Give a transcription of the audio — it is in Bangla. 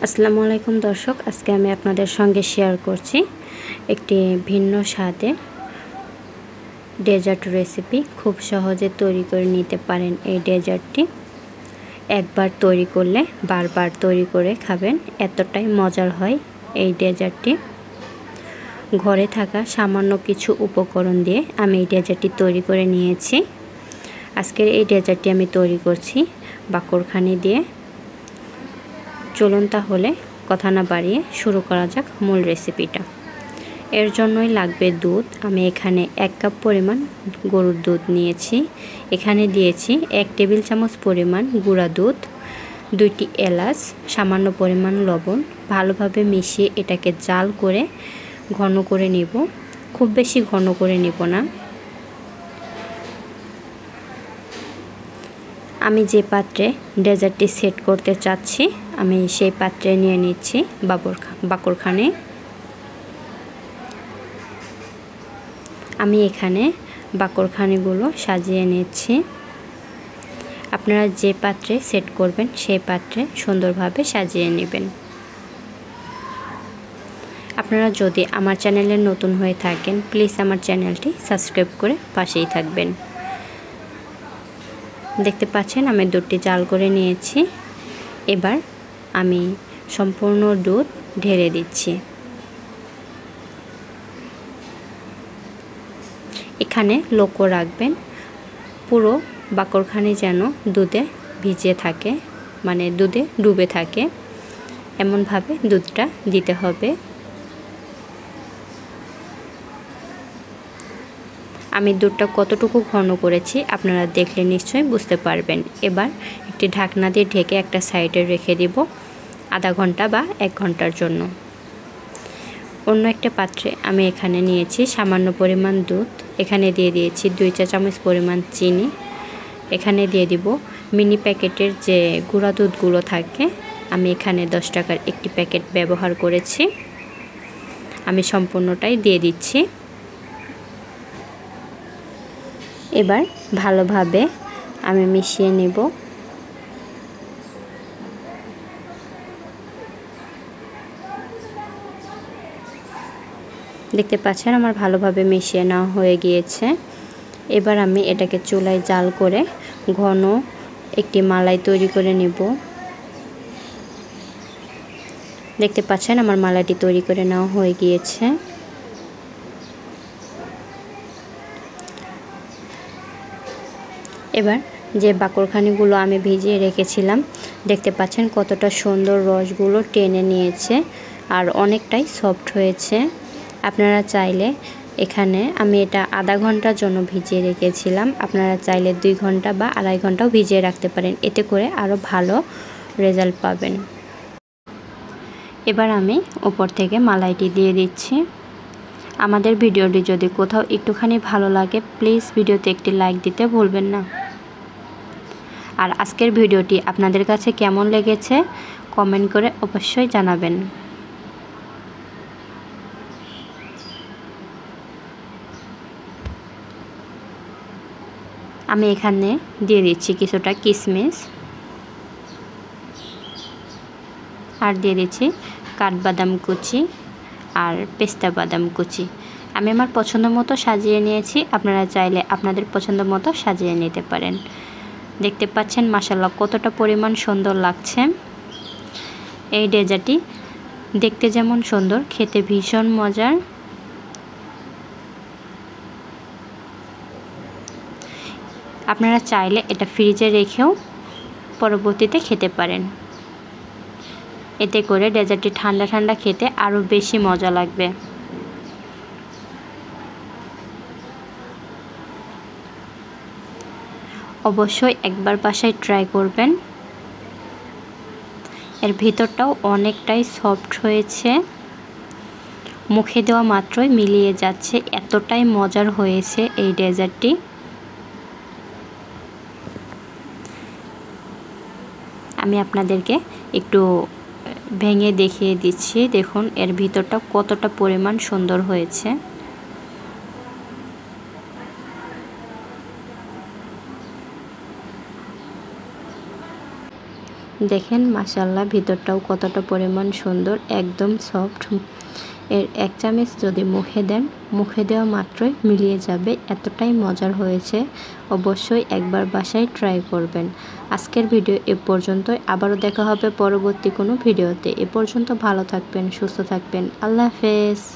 আসসালামু আলাইকুম দর্শক, আজকে আমি আপনাদের সঙ্গে শেয়ার করছি একটি ভিন্ন স্বাদে ডেজার্ট রেসিপি। খুব সহজে তৈরি করে নিতে পারেন এই ডেজার্টটি। একবার তৈরি করলে বারবার তৈরি করে খাবেন, এতটাই মজার হয় এই ডেজার্টটি। ঘরে থাকা সামান্য কিছু উপকরণ দিয়ে আমি এই ডেজার্টটি তৈরি করে নিয়েছি। আজকের এই ডেজার্টটি আমি তৈরি করছি বাকরখানি দিয়ে। চলুন তাহলে কথা না বাড়িয়ে শুরু করা যাক মূল রেসিপিটা। এর জন্যই লাগবে দুধ। আমি এখানে 1 কাপ পরিমাণ গরুর দুধ নিয়েছি। এখানে দিয়েছি 1 টেবিল চামচ পরিমাণ গুঁড়া দুধ, 2টি এলাচ, সামান্য পরিমাণ লবণ। ভালোভাবে মিশিয়ে এটাকে জাল করে ঘন করে নিব। খুব বেশি ঘন করে নিব না। আমি যে পাত্রে ডেজার্টটি সেট করতে চাচ্ছি আমি সেই পাত্রে নিয়ে নিচ্ছি বাকরখানি। আমি এখানে বাকরখানিগুলো সাজিয়ে নিচ্ছি। আপনারা যে পাত্রে সেট করবেন সেই পাত্রে সুন্দরভাবে সাজিয়ে নেবেন। আপনারা যদি আমার চ্যানেলে নতুন হয়ে থাকেন প্লিজ আমার চ্যানেলটি সাবস্ক্রাইব করে পাশেই থাকবেন। দেখতে পাচ্ছেন আমি দুধটি জাল করে নিয়েছি। এবার আমি সম্পূর্ণ দুধ ঢেলে দিচ্ছি। এখানে লক্ষ্য রাখবেন পুরো বাকরখানি যেন দুধে ভিজে থাকে, মানে দুধে ডুবে থাকে, এমনভাবে দুধটা দিতে হবে। আমি দুধটা কতটুকু ঘন করেছি আপনারা দেখলে নিশ্চয়ই বুঝতে পারবেন। এবার একটি ঢাকনা দিয়ে ঢেকে একটা সাইডে রেখে দিব আধা ঘন্টা বা 1 ঘন্টার জন্য। অন্য একটা পাত্রে আমি এখানে নিয়েছি সামান্য পরিমাণ দুধ। এখানে দিয়ে দিয়েছি 2 চা চামচ পরিমাণ চিনি। এখানে দিয়ে দিব মিনি প্যাকেটের যে গুঁড়া দুধগুলো থাকে, আমি এখানে 10 টাকার একটি প্যাকেট ব্যবহার করেছি। আমি সম্পূর্ণটাই দিয়ে দিচ্ছি। এবার ভালোভাবে আমি মিশিয়ে নেব। দেখতে পাচ্ছেন আমার ভালোভাবে মিশিয়ে নেওয়া হয়ে গিয়েছে। এবার আমি এটাকে চুলায় জাল করে ঘন একটি মালাই তৈরি করে নেব। দেখতে পাচ্ছেন আমার মালাইটি তৈরি করে নেওয়া হয়ে গিয়েছে। এবার যে বাকরখানিগুলো আমি ভিজিয়ে রেখেছিলাম দেখতে পাচ্ছেন কতটা সুন্দর রসগুলো টেনে নিয়েছে আর অনেকটাই সফট হয়েছে। আপনারা চাইলে এখানে আমি এটা আধা ঘন্টার জন্য ভিজিয়ে রেখেছিলাম, আপনারা চাইলে 2 ঘন্টা বা 2.5 ঘন্টাও ভিজিয়ে রাখতে পারেন, এতে করে আরও ভালো রেজাল্ট পাবেন। এবার আমি উপর থেকে মালাইটি দিয়ে দিচ্ছি। আমাদের ভিডিওটি যদি কোথাও একটুখানি ভালো লাগে প্লিজ ভিডিওতে একটি লাইক দিতে ভুলবেন না। আর আজকের ভিডিওটি আপনাদের কাছে কেমন লেগেছে কমেন্ট করে অবশ্যই জানাবেন। আমি এখানে দিয়ে দিচ্ছি কিছুটা কিশমিশ আর দিয়ে দিচ্ছি কাঠবাদাম কুচি আর পেস্তা বাদাম কুচি। আমি আমার পছন্দ মতো সাজিয়ে নিয়েছি, আপনারা চাইলে আপনাদের পছন্দ মতো সাজিয়ে নিতে পারেন। দেখতে পাচ্ছেন মাশাআল্লাহ কতটা পরিমাণ সুন্দর লাগছে। এই ডেজার্টটি দেখতে যেমন সুন্দর খেতে ভীষণ মজার। আপনারা চাইলে এটা ফ্রিজে রেখেও পরবর্তীতে খেতে পারেন, এতে করে ডেজার্টটি ঠান্ডা ঠান্ডা খেতে আরও বেশি মজা লাগবে। অবশ্যই একবার বাসায় ট্রাই করবেন। এর ভিতরটাও অনেকটাই সফট হয়েছে, মুখে দেওয়া মাত্রই মিলিয়ে যাচ্ছে, এতটাই মজার হয়েছে এই ডেজার্টটি। আমি আপনাদেরকে একটু ভেঙে দেখিয়ে দিচ্ছি, দেখুন এর ভিতরটা কতটা পরিমাণ সুন্দর হয়েছে। দেখেন মাশাআল্লাহ ভিতরটাও কতটা পরিমাণ সুন্দর, একদম সফট। এর 1 চামচ যদি মুখে দেন, মুখে দেওয়া মাত্রই মিলিয়ে যাবে, এতটাই মজার হয়েছে। অবশ্যই একবার বাসায় ট্রাই করবেন। আজকের ভিডিও এ পর্যন্তই, আবারও দেখা হবে পরবর্তী কোনো ভিডিওতে। এ পর্যন্ত ভালো থাকবেন, সুস্থ থাকবেন। আল্লাহ হাফেজ।